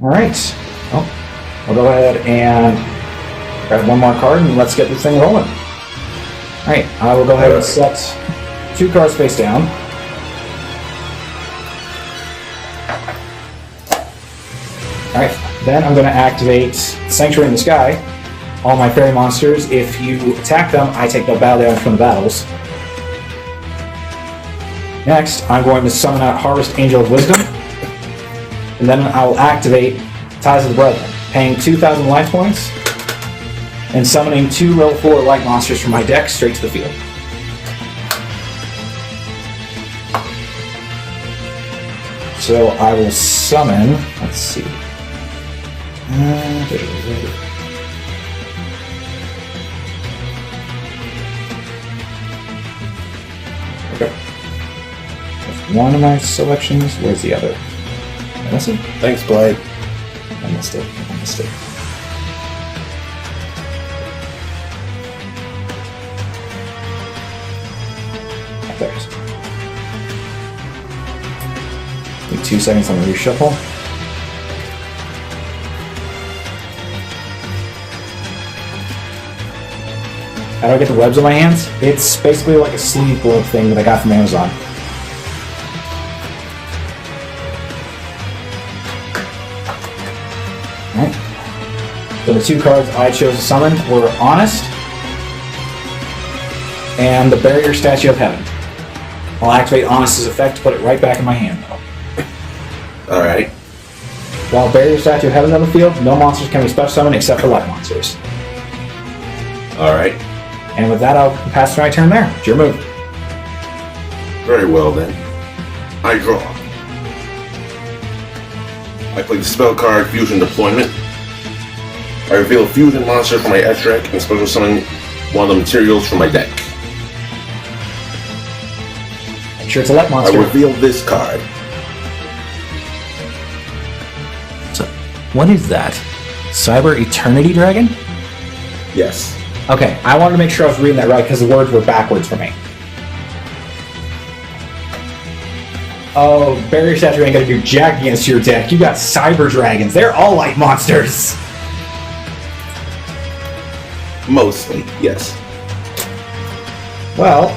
Alright. Well, I'll go ahead and grab one more card and let's get this thing rolling. Alright, I will go ahead and set 2 cards face down. Alright, then I'm going to activate Sanctuary in the Sky. All my fairy monsters, if you attack them, I take no battle damage from the battles. Next, I'm going to summon out Harvest Angel of Wisdom. And then I will activate Ties of the Brethren, paying 2,000 life points and summoning 2 level 4 light monsters from my deck straight to the field. So I will summon, let's see. Okay. That's one of my selections. Where's the other? Did I miss it? Thanks, Blade. I missed it. There it is. Give me 2 seconds on the reshuffle. How do I get the webs on my hands? It's basically like a sleeve glove thing that I got from Amazon. Alright. So the 2 cards I chose to summon were Honest and the Barrier Statue of Heaven. I'll activate Honest's effect to put it right back in my hand. Alright. While Barrier Statue of Heaven is on the field, no monsters can be special summoned except for light monsters. Alright. And with that, I'll pass my turn there. It's your move. Very well then. I draw. I play the spell card Fusion Deployment. I reveal a fusion monster from my extract and special summon one of the materials from my deck. Make sure it's a light I monster. reveal this card. So, what is that? Cyber Eternity Dragon? Yes. Okay, I wanted to make sure I was reading that right because the words were backwards for me. Oh, Barrier Statue ain't gonna do jack against your deck. You got Cyber Dragons. They're all light monsters. Mostly, yes. Well,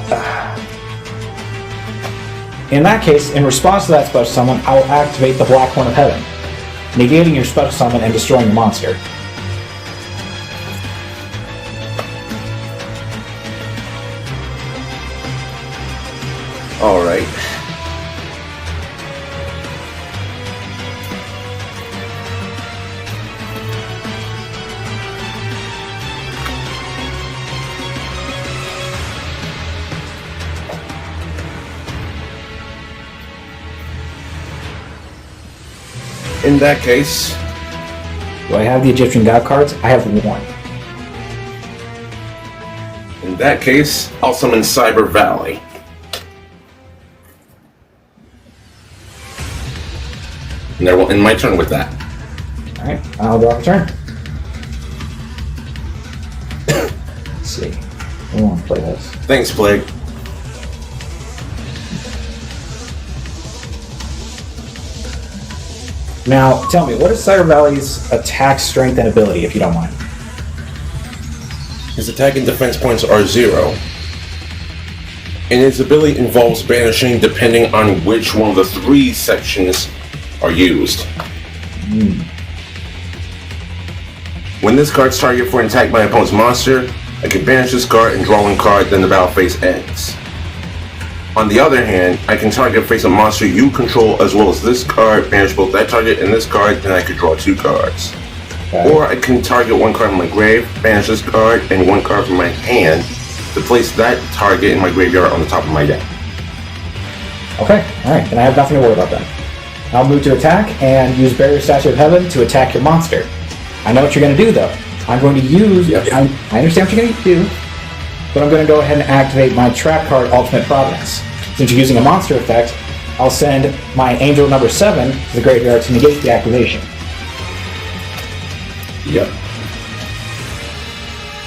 in that case, in response to that special summon, I will activate the Black Horn of Heaven, negating your special summon and destroying your monster. Alright. In that case, Do I have the Egyptian God cards? I have 1. in that case, I'll summon Cyber Valley. And there will end my turn with that. Alright, I'll draw a turn. Let's see. I want to play this. Thanks, Plague. Now, tell me, what is Cyber Valley's attack, strength, and ability, if you don't mind? His attack and defense points are 0. And his ability involves banishing depending on which one of the 3 sections are used. When this card's targeted for an attack by an opponent's monster, I can banish this card and draw 1 card, then the battle phase ends. On the other hand, I can target face a monster you control as well as this card, banish both that target and this card, and I could draw 2 cards. Okay. Or I can target 1 card from my grave, banish this card, and 1 card from my hand to place that target in my graveyard on the top of my deck. Okay, alright, then I have nothing to worry about then. I'll move to attack and use Barrier Statue of Heaven to attack your monster. I know what you're going to do though. I'm going to use... Yep. I understand what you're going to do, but I'm going to go ahead and activate my trap card, Ultimate Providence. Since you're using a monster effect, I'll send my Angel number 7 to the graveyard to negate the activation. Yep.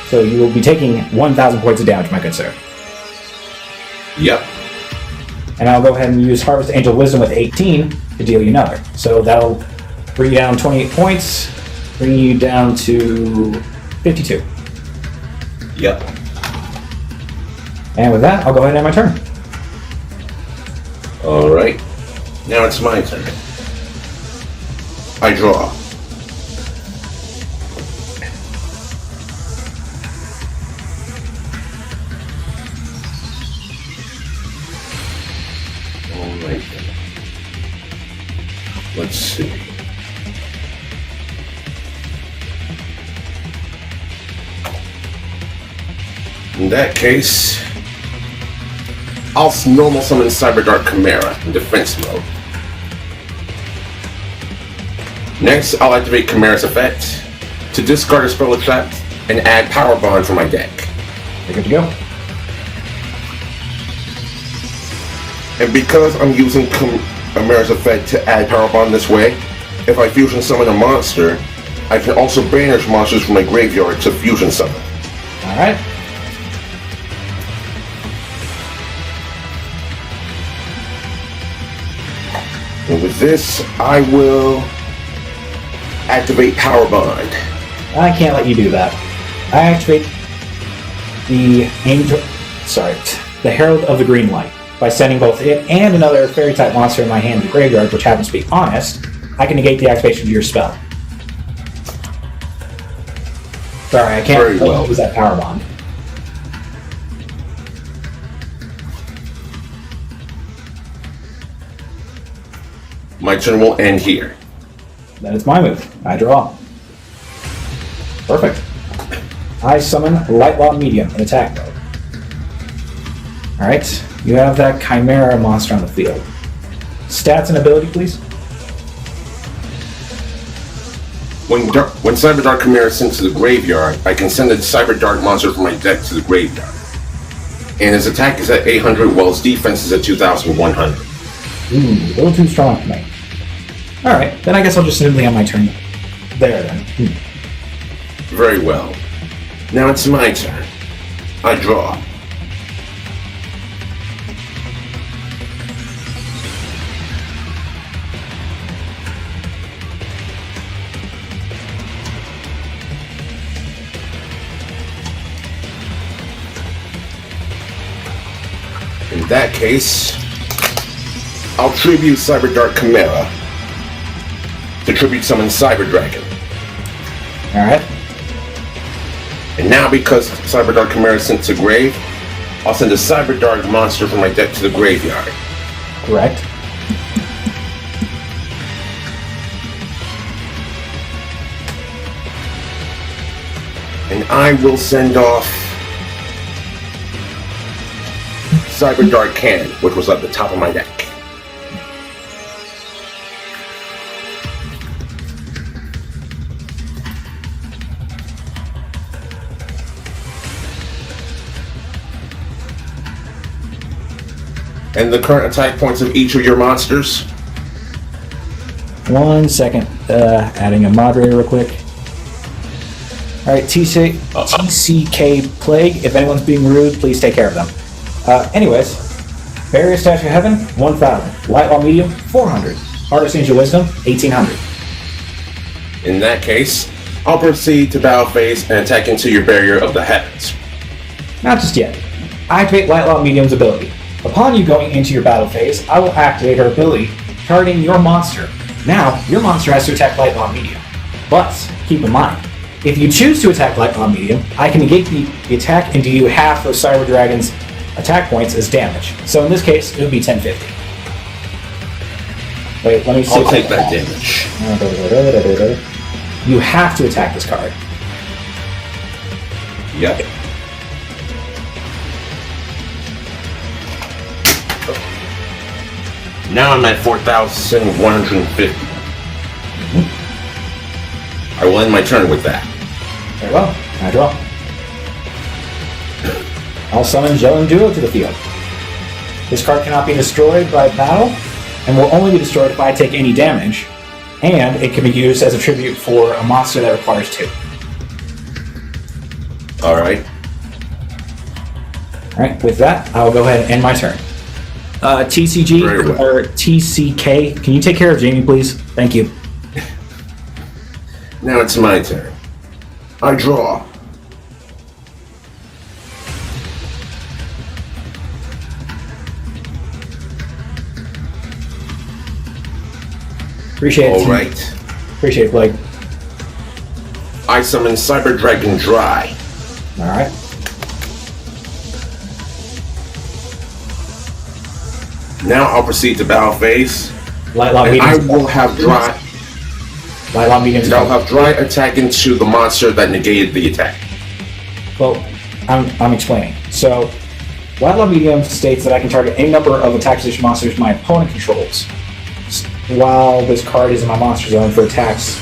So you will be taking 1,000 points of damage, my good sir. Yep. And I'll go ahead and use Harvest Angel Wisdom with 18 to deal you another. So that'll bring you down 28 points, bring you down to 52. Yep. And with that, I'll go ahead and end my turn. Alright. Now it's my turn. I draw. Alright then. Let's see. In that case, I'll normal summon Cyberdark Chimera in defense mode. Next, I'll activate Chimera's effect to discard a spell effect and add Power Bond to my deck. You're good to go. And because I'm using Chimera's effect to add Power Bond this way, if I fusion summon a monster, I can also banish monsters from my graveyard to fusion summon. Alright. And with this, I will activate Power Bond. I can't let you do that. I activate the the Herald of the Green Light by sending both it and another fairy type monster in my hand to the graveyard, which happens to be Honest. I can negate the activation of your spell. Sorry, I can't Very well. use that Power Bond. My turn will end here. Then it's my move. I draw. Perfect. I summon Light Law Medium in attack mode. Alright, you have that Chimera monster on the field. Stats and ability, please. When Cyberdark Chimera is sent to the graveyard, I can send a Cyberdark monster from my deck to the graveyard. And his attack is at 800 while his defense is at 2,100. Ooh, a little too strong for me. Alright, then I guess I'll just simply end my turn there then. Very well. Now it's my turn. I draw. In that case, I'll tribute Cyberdark Chimera to tribute summon CyberDragon. Alright. And now because Cyberdark Chimera is sent to grave, I'll send a Cyberdark monster from my deck to the graveyard. Correct. And I will send off Cyberdark Cannon, which was at the top of my deck. And the current attack points of each of your monsters. 1 second. Adding a moderator real quick. Alright, TCK Plague. If anyone's being rude, please take care of them. Anyways, Barrier Statue of Heaven, 1,000. Light Law Medium, 400. Artist Angel Wisdom, 1,800. In that case, I'll proceed to battle phase and attack into your Barrier of the Heavens. Not just yet. I activate Light Law Medium's ability. Upon you going into your battle phase, I will activate her ability, targeting your monster. Now, your monster has to attack Light Law Medium. But, keep in mind, if you choose to attack Light Law Medium, I can negate the attack and do you half of CyberDragon's attack points as damage. So in this case, it would be 1050. Wait, let me see. I'll take that damage. You have to attack this card. Yep. Now I'm at 4,150. I will end my turn with that. Very well. I draw. I'll summon Gelling Duo to the field. This card cannot be destroyed by battle, and will only be destroyed if I take any damage, and it can be used as a tribute for a monster that requires 2. Alright. Alright, with that, I'll go ahead and end my turn. TCG, Very well. or TCK, can you take care of Jamie, please? Thank you. Now it's my turn. I draw. Appreciate it. All right. Appreciate it, Blake. I summon BlazerDragon Dry. All right. Now I'll proceed to battle phase. Light, loud, And I medium. will have Dry. Light, loud, medium. And I'll have Dry attack into the monster that negated the attack. Well, I'm explaining. So, Light, loud, medium states that I can target any number of attack position monsters my opponent controls, while this card is in my monster zone for attacks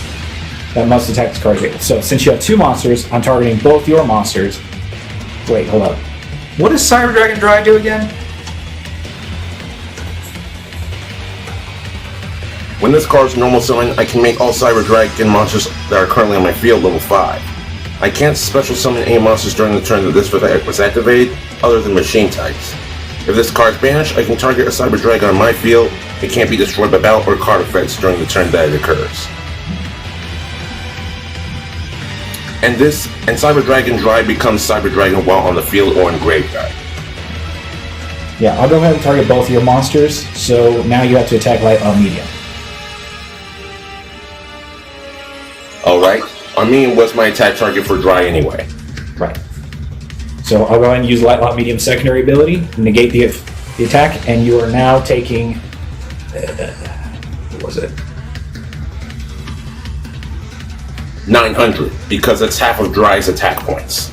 that must attack this card's able. So, since you have two monsters, I'm targeting both your monsters. Wait, hold up. What does BlazerDragon Dry do again? When this card's normal summon, I can make all BlazerDragon monsters that are currently on my field level 5. I can't special summon any monsters during the turn that this was activated, other than machine types. If this card's banished, I can target a BlazerDragon on my field. It can't be destroyed by battle or card effects during the turn that it occurs. And BlazerDragon Dry becomes BlazerDragon while on the field or in graveyard. Yeah, I'll go ahead and target both of your monsters, so now you have to attack light on medium. Alright, Armenian was my attack target for Dry anyway. Right. So I'll go ahead and use light, loud, medium secondary ability, negate the attack, and you are now taking... what was it? 900, because it's half of Dry's attack points.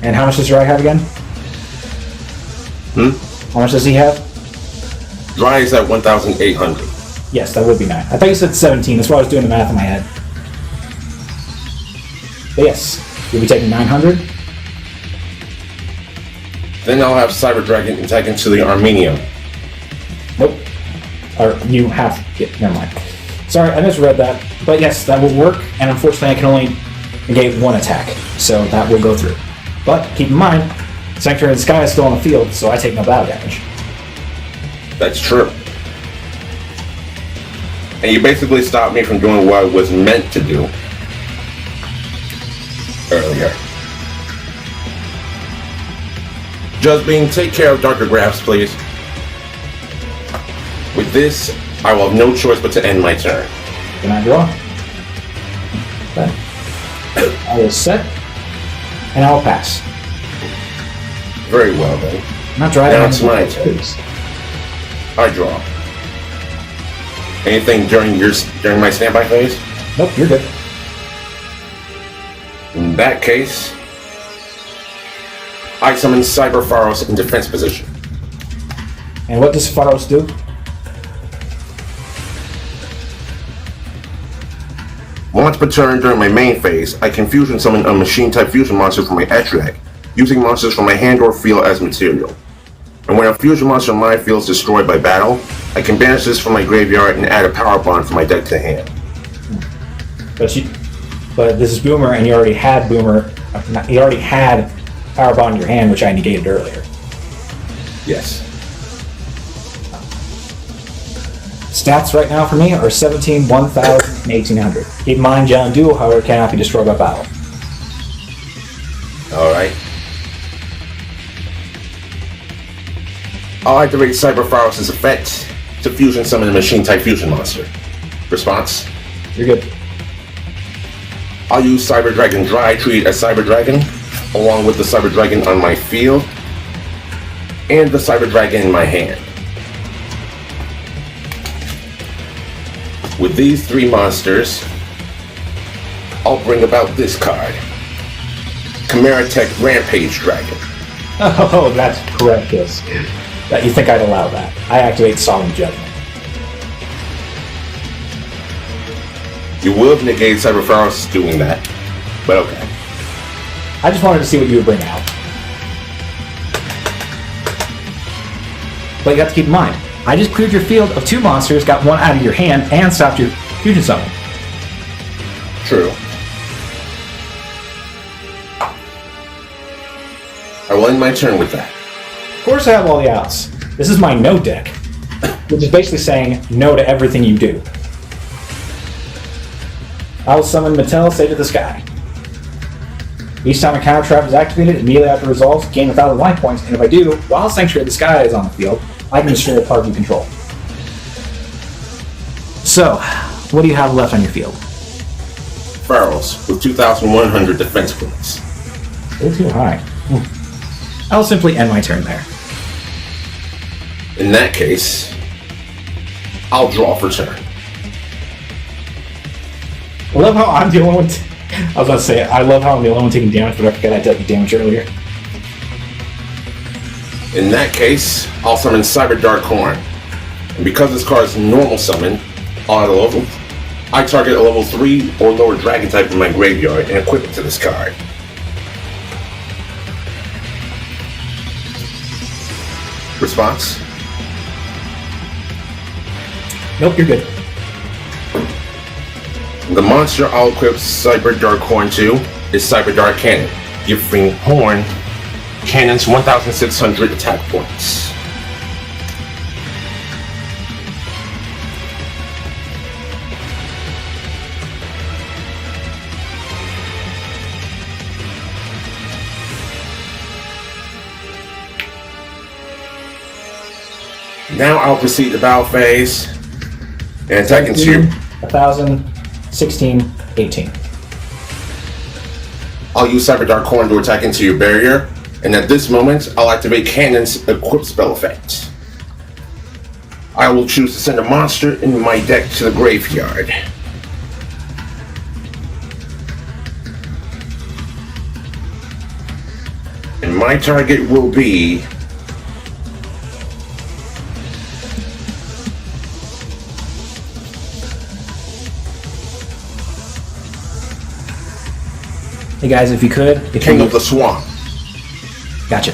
And how much does Dry have again? How much does he have? Dry is at 1,800. Yes, that would be 9. I thought you said 17. That's why I was doing the math in my head. But yes, you'll be taking 900. Then I'll have BlazerDragon attack into the Armenian. Nope. Or you have... Yeah, never mind. Sorry, I misread that. But yes, that will work. And unfortunately, I can only negate one attack. So that will go through. But keep in mind, Sanctuary in the Sky is still on the field, so I take no battle damage. That's true. And you basically stopped me from doing what I was meant to do earlier. Just being, take care of Darker Graphs, please. With this, I will have no choice but to end my turn. Can I draw? Okay. I will set, and I will pass. Very well then. I'm not driving. Now it's my turn. I draw. Anything during my standby phase? Nope, you're good. In that case, I summon Pharos in defense position. And what does Pharos do? Once per turn during my main phase, I can fusion summon a machine-type fusion monster from my edge deck, using monsters from my hand or field as material. And when a fusion monster in my field is destroyed by battle, I can banish this from my graveyard and add a power bond from my deck to hand. But this is Boomer, and you already had Boomer. You already had Power Bond in your hand, which I negated earlier. Yes. Stats right now for me are 17, 1,000, and 1,800. Keep in mind, John Duel, however, cannot be destroyed by battle. Alright. I'll activate Pharos' effect to fusion summon a machine-type fusion monster. Response? You're good. I'll use BlazerDragon Dry, treat as BlazerDragon, along with the BlazerDragon on my field, and the BlazerDragon in my hand. With these three monsters, I'll bring about this card. Chimera Tech Rampage Dragon. Oh, that's correct, yes. That you think I'd allow that. I activate Solemn Judgment. You would have negated Pharos doing that, but okay. I just wanted to see what you would bring out. But you have to keep in mind, I just cleared your field of two monsters, got one out of your hand, and stopped your fusion summon. True. I will end my turn with that. Of course I have all the outs. This is my no deck, which is basically saying no to everything you do. I will summon Mattel, Sage of the Sky. Each time a counter trap is activated, immediately after it resolves, gain 1,000 life points, and if I do, while Sanctuary of the Sky is on the field, I can destroy a card you control. So, what do you have left on your field? Pharaohs with 2,100 defense points. Way too high. I'll simply end my turn there. In that case, I'll draw for turn. I love how I'm the only one. I was about to say, I love how I'm the only one taking damage, but I forgot I dealt you damage earlier. In that case, I'll summon Cyber Dark Horn. And because this card is normal summon, I target a level 3 or lower dragon type in my graveyard and equip it to this card. Response? Nope, you're good. The monster I'll equip Cyber Dark Horn to is Cyber Dark Cannon, giving Horn Cannon's 1,600 attack points. Now I'll proceed to battle phase and attack into you. 1,000, 16, 18. I'll use Cyber Dark Horn to attack into your barrier, and at this moment, I'll activate Cannon's equip spell effect. I will choose to send a monster in my deck to the graveyard. And my target will be Hey guys, if you could, King of the Swamp. Gotcha.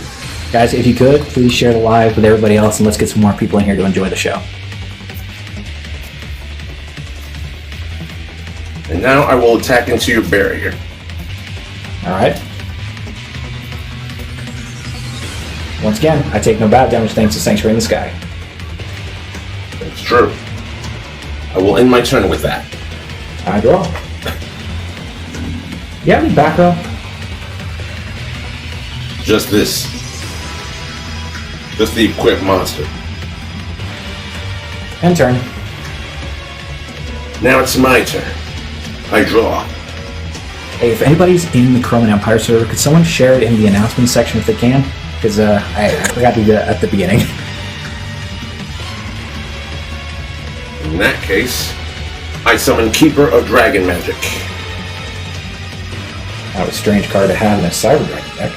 Guys, if you could, please share the live with everybody else and let's get some more people in here to enjoy the show. And now I will attack into your barrier. Alright. Once again, I take no bad damage thanks to Sanctuary in the Sky. That's true. I will end my turn with that. I draw. You have any back row? Just this. Just the equipped monster. End turn. Now it's my turn. I draw. Hey, if anybody's in the Krow Empire server, could someone share it in the announcement section if they can? Because I forgot to do that at the beginning. In that case, I summon Keeper of Dragon Magic. That was a strange card to have in a Cyber Dragon deck.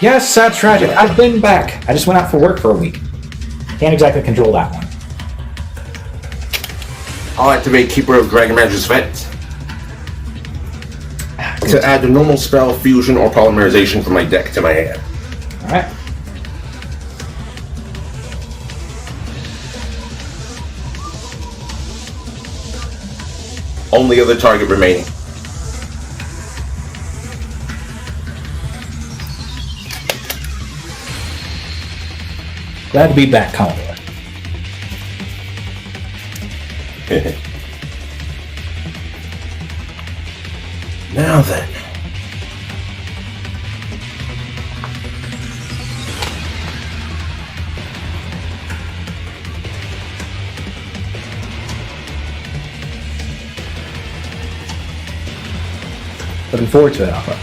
Yes, sad tragic. I've been back. I just went out for work for a week. Can't exactly control that one. I'll activate Keeper of Dragon Magic's effect to add the normal spell, fusion, or polymerization from my deck to my hand. Alright. Only other target remaining. Glad to be back, Commodore. Now then. Looking forward to it, Alpha.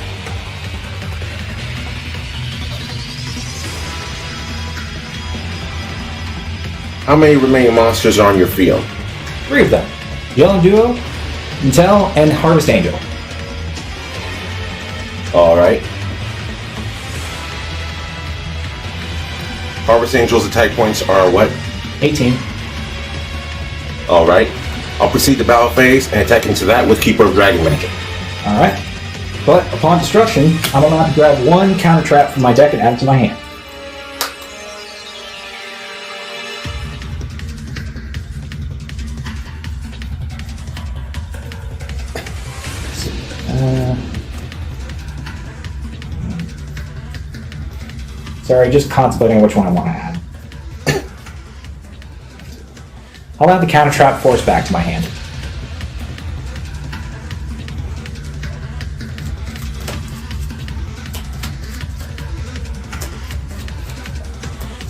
How many remaining monsters are on your field? 3 of them. Yellow Duo, Intel, and Harvest Angel. Alright. Harvest Angel's attack points are what? 18. Alright. I'll proceed to battle phase and attack into that with Keeper of Dragon Magic. Alright. But upon destruction, I'm allowed to grab 1 counter trap from my deck and add it to my hand. Sorry, just contemplating which one I want to add. I'll add the counter trap force back to my hand.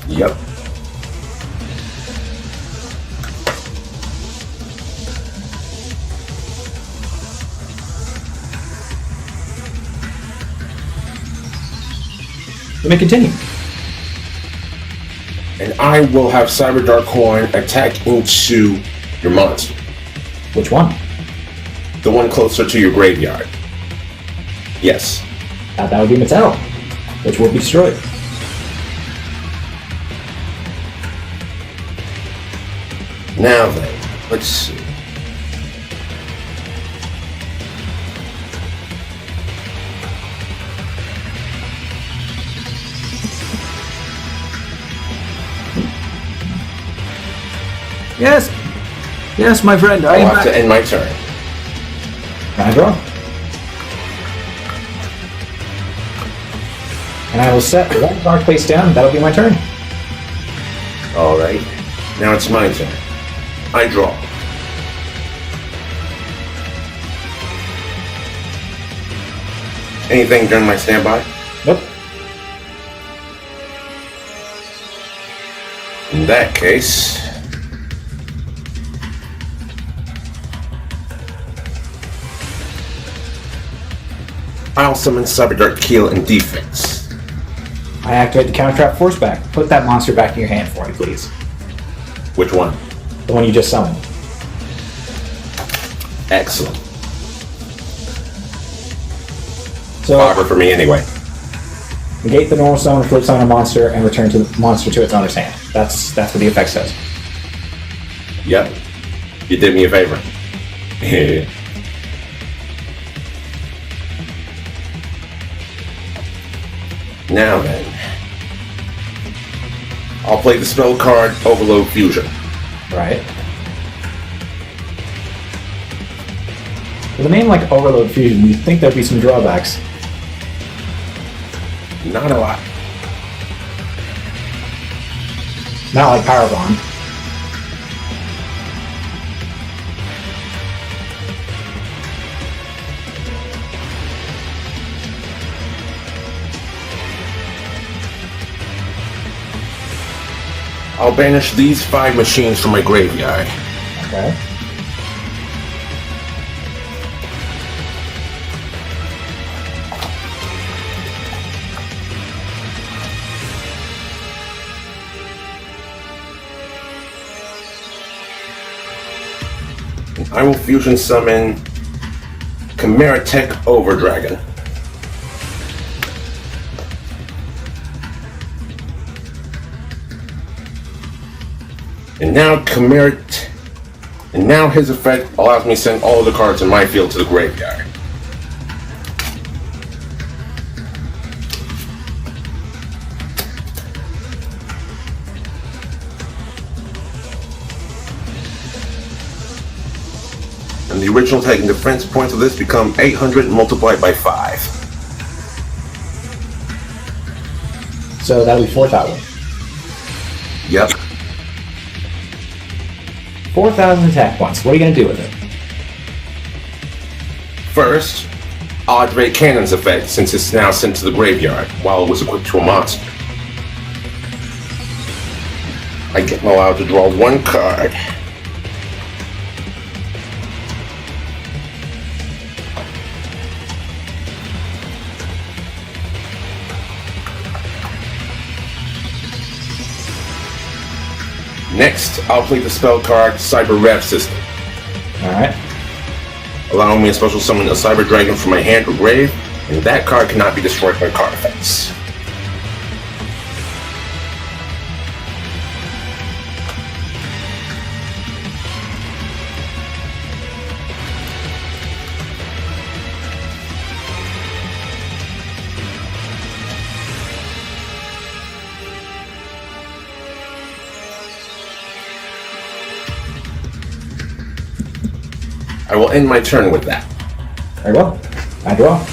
Yep. You may continue. And I will have Cyber Dark Horn attack into your monster. Which one? The one closer to your graveyard. Yes. That would be Mattel, which will be destroyed. Now then, let's see. Yes. Yes, my friend. I I'll am have to end my turn. And I draw. And I will set one dark place down. That'll be my turn. Alright. Now it's my turn. I draw. Anything during my standby? Nope. In that case, I'll summon Cyber Dark Keel and Defense. I activate the counter trap force back. Put that monster back in your hand for me, please. Which one? The one you just summoned. Excellent. So Bobber for me anyway. negate the normal summon, flip summon a monster, and return to the monster to its owner's hand. That's what the effect says. Yep. You did me a favor. Now then, I'll play the spell card Overload Fusion. Right. With a name like Overload Fusion, you'd think there'd be some drawbacks. Not a lot. Not like Power Bond. I'll banish these 5 machines from my graveyard. Okay. I will fusion summon Chimera Tech Overdragon. And now his effect allows me to send all the cards in my field to the graveyard. And the original taking defense points of this become 800 multiplied by 5. So that'll be 4,000. Yep. 4,000 attack points. What are you going to do with it? First, I'll activate Cannon's effect since it's now sent to the graveyard while it was equipped to a monster. I get allowed to draw 1 card. Next, I'll play the spell card Cyber Rev System, Alright. allowing me to special summon a Cyber Dragon from my hand or grave, and that card cannot be destroyed by card effects. I will end my turn with that. Very well. I draw.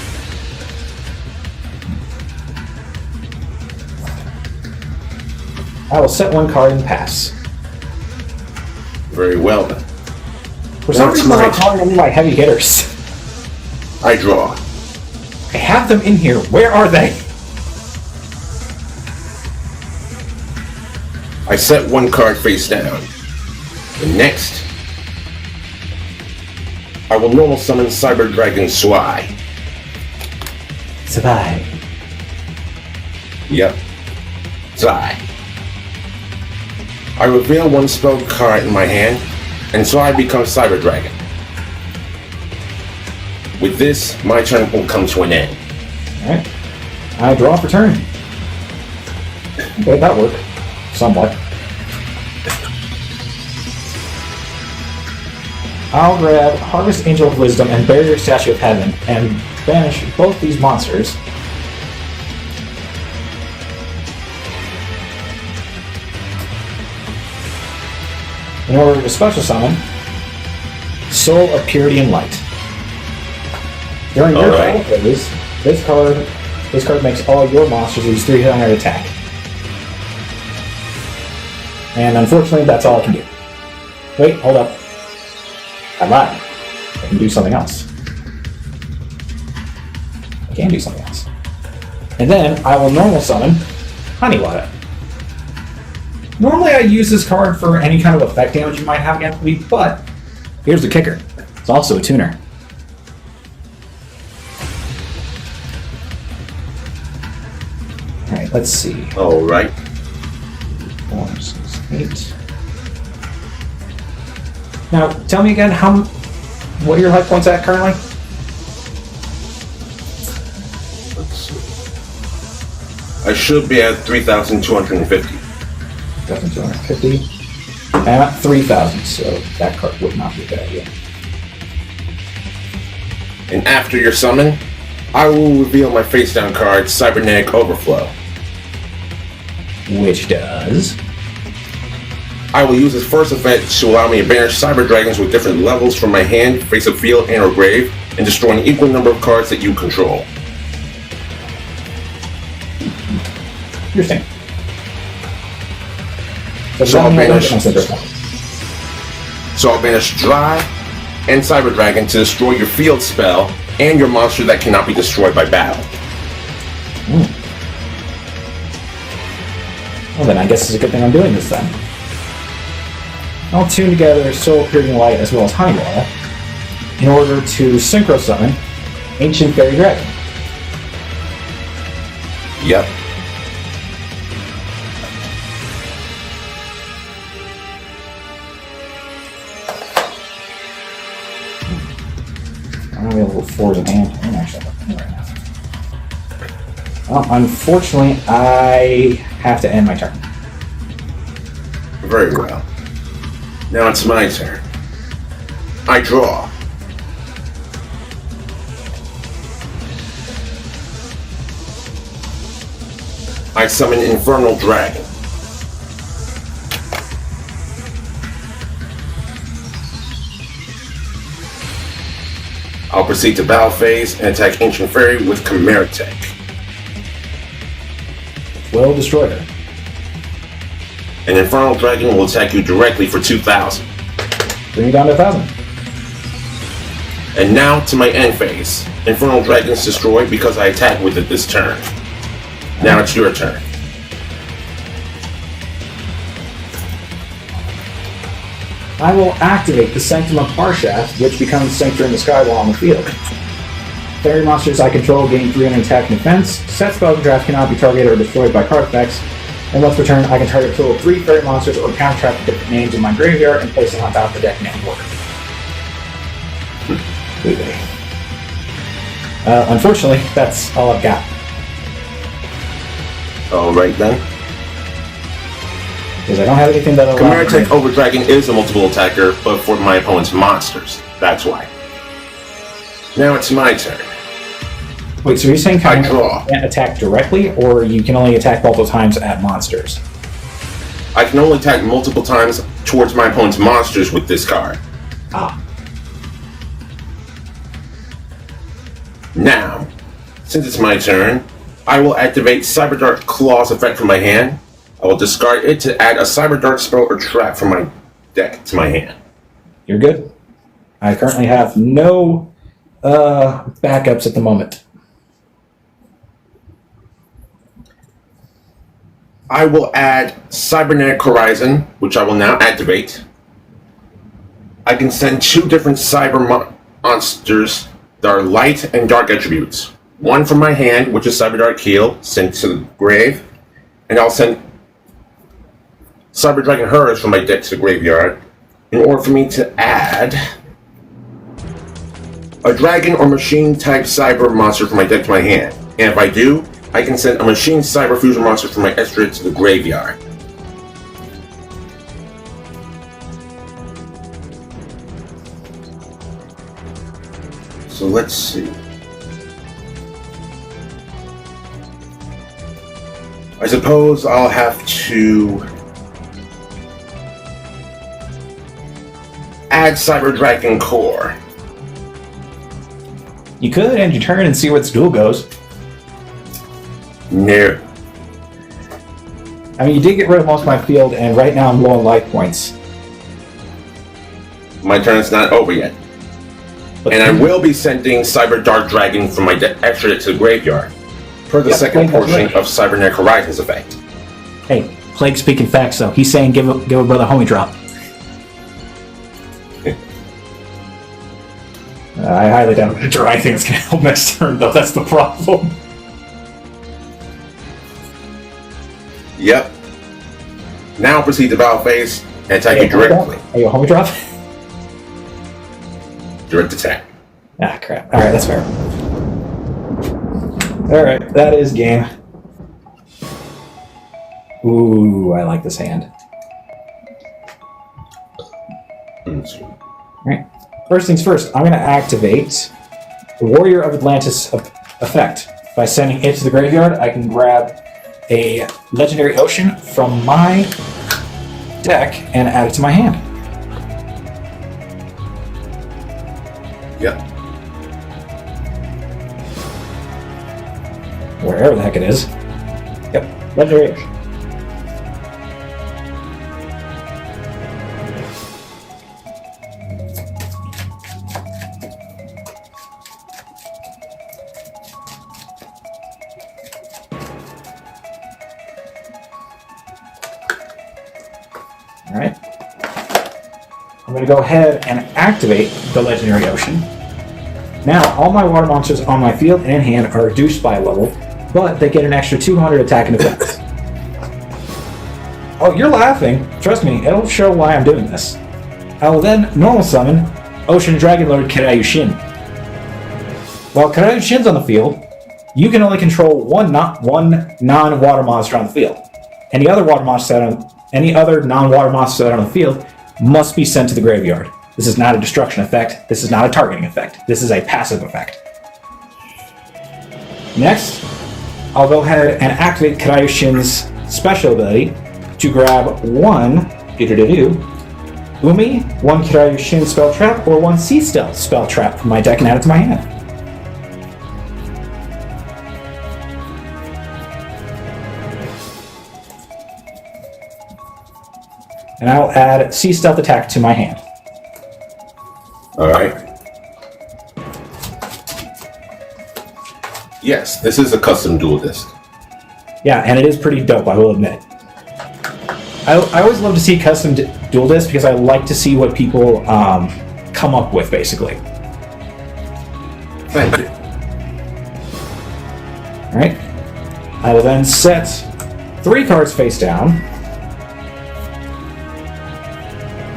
I will set 1 card and pass. Very well then. For some That's reason, I'm right. not calling any of my heavy hitters. I draw. I have them in here. Where are they? I set one card face down. And next, I will normal summon BlazerDragon19. Survive. Yep. Die. I reveal one spell card in my hand, and so I become Cyber Dragon. With this, my turn will come to an end. Alright. I draw for turn. Okay, that worked. Somewhat. I'll grab Harvest Angel of Wisdom and Barrier Statue of Heaven and banish both these monsters. In order to special summon Soul of Purity and Light. During your battle phase, this card makes all your monsters use 300 attack. And unfortunately, that's all I can do. Wait, hold up. I lied. I can do something else. I can do something else. And then I will normal summon Honeywater. Normally I use this card for any kind of effect damage you might have against me, but here's the kicker. It's also a tuner. Alright, let's see. Alright. 4, 6, 8. Now, tell me again what are your life points at currently? Let's see. I should be at 3,250. 3,250. I'm at 3,000, so that card would not be a good idea. And after your summon, I will reveal my face down card, Cybernetic Overflow. Which does... I will use this first effect to allow me to banish Cyber Dragons with different levels from my hand, face of field, and or grave, and destroy an equal number of cards that you control. Interesting. So I'll banish Interesting. Dry and Cyber Dragon to destroy your field spell and your monster that cannot be destroyed by battle. Well then, I guess it's a good thing I'm doing this then. I'll tune together Soul Purity and Light as well as Honeywell in order to synchro summon Ancient Fairy Dragon. Yep. I'm gonna be able to force an hand. I'm actually looking right now. Well, unfortunately, I have to end my turn. Very well. Now it's my turn. I draw. I summon Infernal Dragon. I'll proceed to battle phase and attack Ancient Fairy with Chimera Tech. Will destroy her. An Infernal Dragon will attack you directly for 2,000. Bring me down to 1,000. And now to my end phase. Infernal Dragon's destroyed because I attacked with it this turn. Now it's your turn. I will activate the Sanctum of Parshath, which becomes Sanctuary in the Sky while on the field. Fairy monsters I control gain 300 attack and defense. Set spells and drafts cannot be targeted or destroyed by card effects. And once per turn, I can target a total of 3 fairy monsters or counter trap different names in my graveyard and place them on top of the deck in any order. Unfortunately, that's all I've got. Alright then. Because I don't have anything that'll Chimera Tech Over Dragon is a multiple attacker, but for my opponent's monsters. That's why. Now it's my turn. Wait, so you're saying I draw. can't attack directly, or you can only attack multiple times at monsters? I can only attack multiple times towards my opponent's monsters with this card. Ah. Now, since it's my turn, I will activate Cyber Dark Claw's effect from my hand. I will discard it to add a Cyber Dark spell or trap from my deck to my hand. You're good. I currently have no backups at the moment. I will add Cybernetic Horizon, which I will now activate. I can send 2 different monsters that are light and dark attributes. One from my hand, which is Cyber Dark Heel, sent to the grave, and I'll send Cyber Dragon Hers from my deck to the graveyard in order for me to add a dragon or machine type cyber monster from my deck to my hand. And if I do, I can send a machine cyber fusion monster from my Estrid to the graveyard. So let's see. I suppose I'll have to add Cyber Dragon Core. You could end your turn and see where this duel goes. No. I mean, you did get rid of most of my field, and right now I'm low on life points. My turn's not over yet. But And I will be sending Cyber Dark Dragon from my extra to the graveyard for the second portion of Cybernetic Horizon's effect. Hey, Plague speaking facts though. He's saying give a brother homie drop. I highly doubt anything that's going to help next turn though. That's the problem. Yep. Now proceed to battle phase and attack you directly. Are you a homie drop? Direct attack. Ah, crap. Alright, that's fair. Alright, that is game. Ooh, I like this hand. Alright. First things first, I'm going to activate the Warrior of Atlantis effect. By sending it to the graveyard, I can grab a Legendary Ocean from my deck and add it to my hand. Yep. Wherever the heck it is. Yep, Legendary Ocean. Alright. I'm going to go ahead and activate the Legendary Ocean. Now, all my water monsters on my field and in hand are reduced by a level, but they get an extra 200 attack and defense. Oh, you're laughing. Trust me, it'll show why I'm doing this. I will then normal summon Ocean Dragon Lord Kiryu-Shin. While Kiryu-Shin's on the field, you can only control one non-water monster on the field. Any other non-water monster set on the field must be sent to the graveyard. This is not a destruction effect. This is not a targeting effect. This is a passive effect. Next, I'll go ahead and activate Kiryu-Shin's special ability to grab one Umi, one Kiryu-Shin spell trap, or one Sea Stealth spell trap from my deck and add it to my hand. And I'll add Sea Stealth attack to my hand. Alright. Yes, this is a custom dual disc. Yeah, and it is pretty dope, I will admit. I always love to see custom dual discs because I like to see what people come up with, basically. Thank you. Alright. I will then set 3 cards face down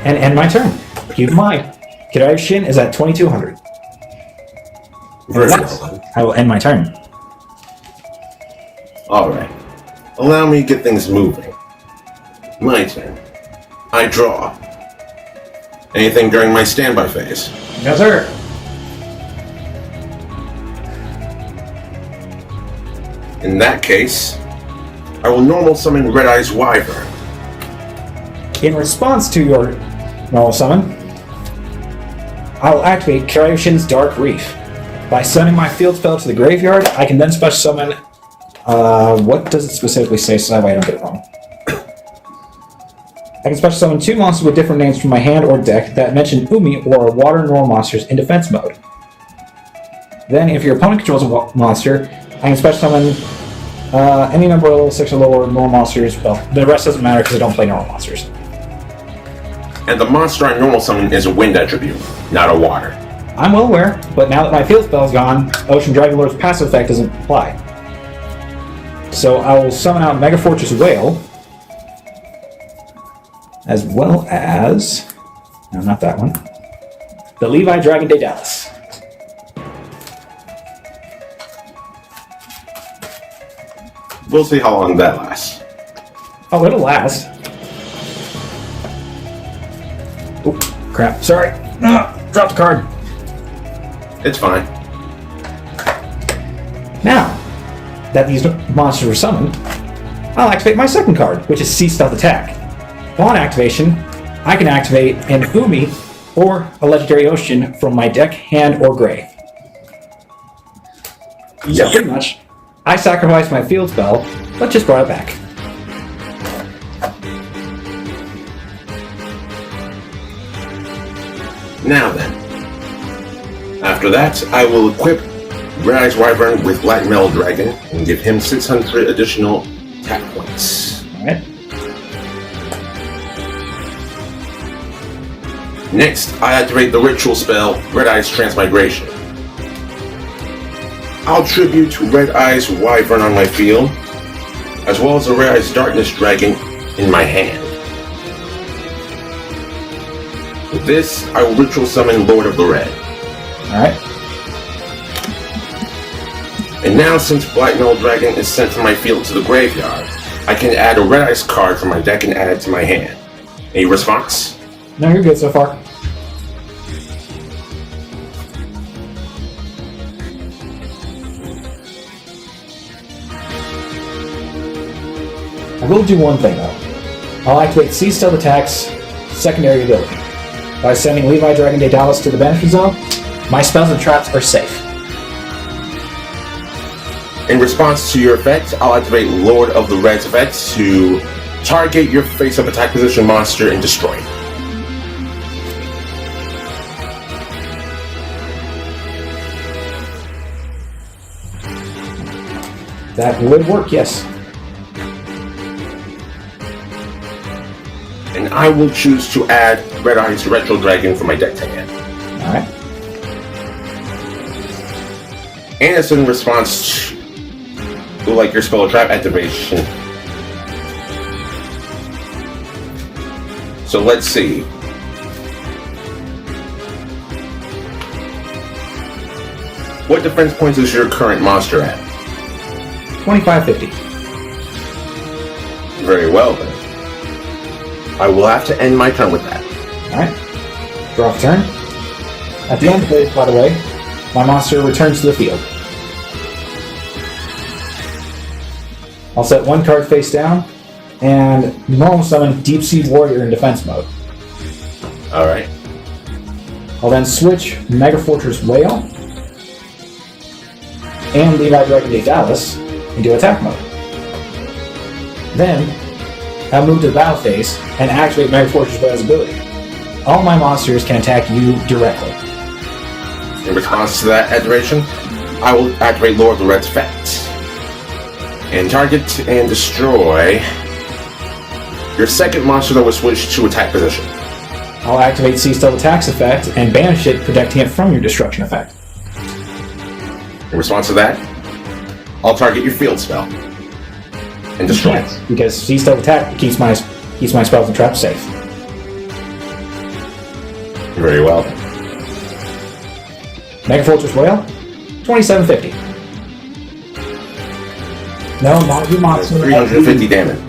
and end my turn. Keep in mind, Kiryu-Shin is at 2200. Very well. I will end my turn. Alright. Allow me to get things moving. My turn. I draw. Anything during my standby phase? Yes, sir. In that case, I will normal summon Red Eyes Wyvern. In response to your normal summon, I will activate Kiryu-Shin's Dark Reef. By sending my field spell to the graveyard, I can then special summon. What does it specifically say? So that way I don't get it wrong. I can special summon 2 monsters with different names from my hand or deck that mention Umi or are water and normal monsters in defense mode. Then, if your opponent controls a monster, I can special summon any number of level 6 or lower normal monsters. Well, the rest doesn't matter because I don't play normal monsters. And the monster I normal summon is a wind attribute, not a water. I'm well aware, but now that my field spell is gone, Ocean Dragon Lord's passive effect doesn't apply. So I will summon out Mega Fortress Whale, as well as... No, not that one. The Levi Dragon de Dallas. We'll see how long that lasts. Oh, it'll last. Oh, crap. Sorry. Dropped the card. It's fine. Now that these monsters were summoned, I'll activate my second card, which is Sea Stealth Attack. Upon activation, I can activate an Umi or a Legendary Ocean from my deck, hand, or grave. So pretty much, I sacrificed my field spell, but just brought it back. Now then. After that, I will equip Red Eyes Wyvern with Black Metal Dragon and give him 600 additional attack points. Alright. Next, I activate the ritual spell Red Eyes Transmigration. I'll tribute to Red Eyes Wyvern on my field, as well as the Red Eyes Darkness Dragon in my hand. With this, I will ritual summon Lord of the Red. Alright. And now, since Black Metal Dragon is sent from my field to the graveyard, I can add a Red Eyes card from my deck and add it to my hand. Any response? No, you're good so far. I will do one thing though. I'll activate Sea Stealth Attack's secondary ability. By sending Levi Dragon de Dallas to the banishment zone, my spells and traps are safe. In response to your effect, I'll activate Lord of the Red's effect to target your face-up attack position monster and destroy it. That would work, yes. And I will choose to add Red Eyes Retro Dragon for my deck to hand. Alright. And it's in response to like your spell trap activation. So let's see. What defense points is your current monster at? 2550. Very well then. I will have to end my turn with that. Alright. Draw a turn. At the end of phase, by the way, my monster returns to the field. I'll set one card face down, and normal summon Deep Sea Warrior in defense mode. Alright. I'll then switch Mega Fortress Whale and Levi Dragon de Dallas into attack mode. Then, I'll move to the battle phase and activate Mega Fortress Whale's ability. All my monsters can attack you directly. In response to that activation, I will activate Lord of the Red's effect. And target and destroy your second monster that was switched to attack position. I'll activate Sea Stealth Attack's effect and banish it, protecting it from your destruction effect. In response to that, I'll target your field spell and destroy it. Yes, because Sea Stealth Attack keeps my spells and traps safe. Very well. Mega Fortress Whale, 2750. No, not your monster. 350 damage.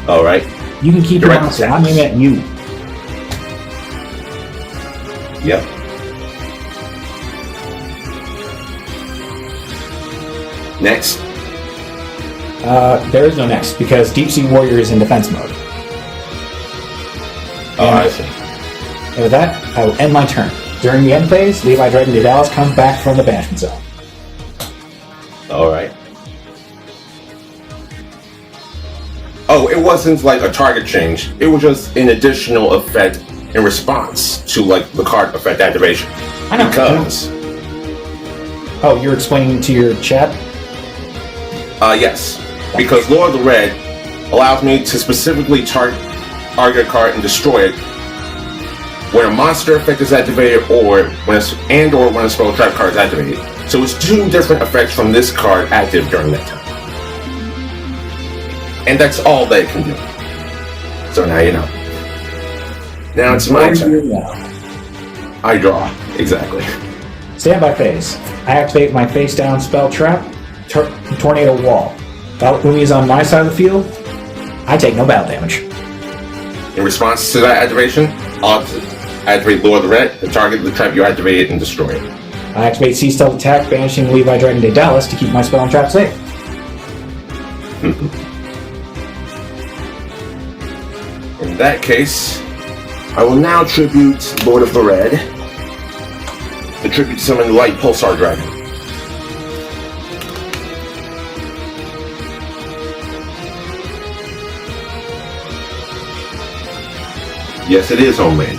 Alright. You can keep your Direct monster. attacks. I'm aiming at you. Yep. Next. There is no next, because Deep Sea Warrior is in defense mode. Oh, I see. And with that, I will end my turn. During the end phase, Levi Dragon de Dallas comes back from the banishment zone. Alright. Oh, it wasn't like a target change. It was just an additional effect in response to like the card effect activation. I know. Because Oh, you're explaining to your chat? yes, because Lord of the Red allows me to specifically target a card and destroy it when a monster effect is activated, or when a spell trap card is activated. So it's two different effects from this card active during that time. And that's all that it can do. So now you know. Now it's my turn. I draw. Exactly. Standby phase. I activate my face down spell trap, Tornado Wall. Battle Umi is on my side of the field. I take no battle damage. In response to that activation, I'll activate Lord of the Red to target the trap you activated and destroy it. I activate Sea Stealth Attack, banishing Levi Dragon de Dallas to keep my spell and trap safe. In that case, I will now tribute Lord of the Red. The tribute summon Light Pulsar Dragon. Yes, it is homemade.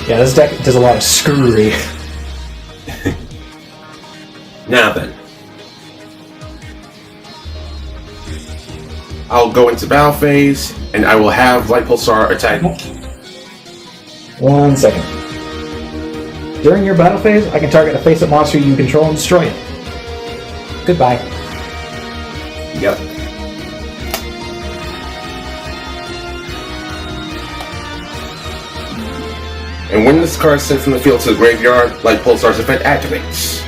Yeah, this deck does a lot of screwery. Now then, I'll go into battle phase, and I will have Light Pulsar attack. 1 second. During your battle phase, I can target a face-up monster you control and destroy it. Goodbye. Yep. And when this card is sent from the field to the graveyard, Light Pulsar's effect activates.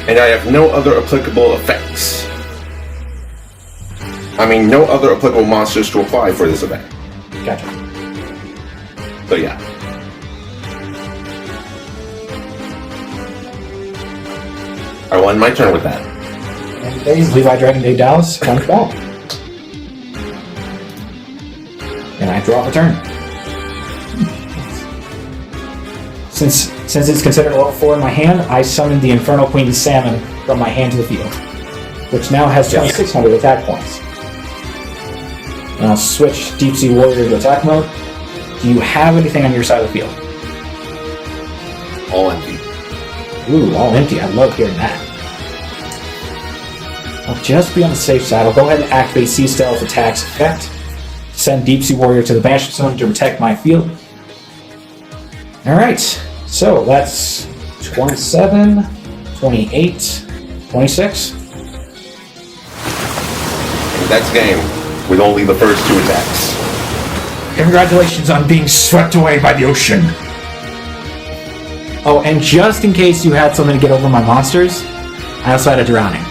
And I have no other applicable effects. I mean, no other applicable monsters to apply for this event. Gotcha. So yeah. I won my turn with that. And today's Levi Dragon de Dallas comes back. And I draw a turn. Since it's considered a level 4 in my hand, I summon the Infernal Queen Salmon from my hand to the field, which now has 2,600 attack points. And I'll switch Deep Sea Warrior to attack mode. Do you have anything on your side of the field? All empty. Ooh, all empty. I love hearing that. I'll just be on the safe side. I'll go ahead and activate Sea Stealth Attack's effect. Send Deep Sea Warrior to the Banishment Zone to protect my field. Alright, so that's 27, 28, 26. And that's game, with only the first 2 attacks. Congratulations on being swept away by the ocean. Oh, and just in case you had something to get over my monsters, I also had a drowning.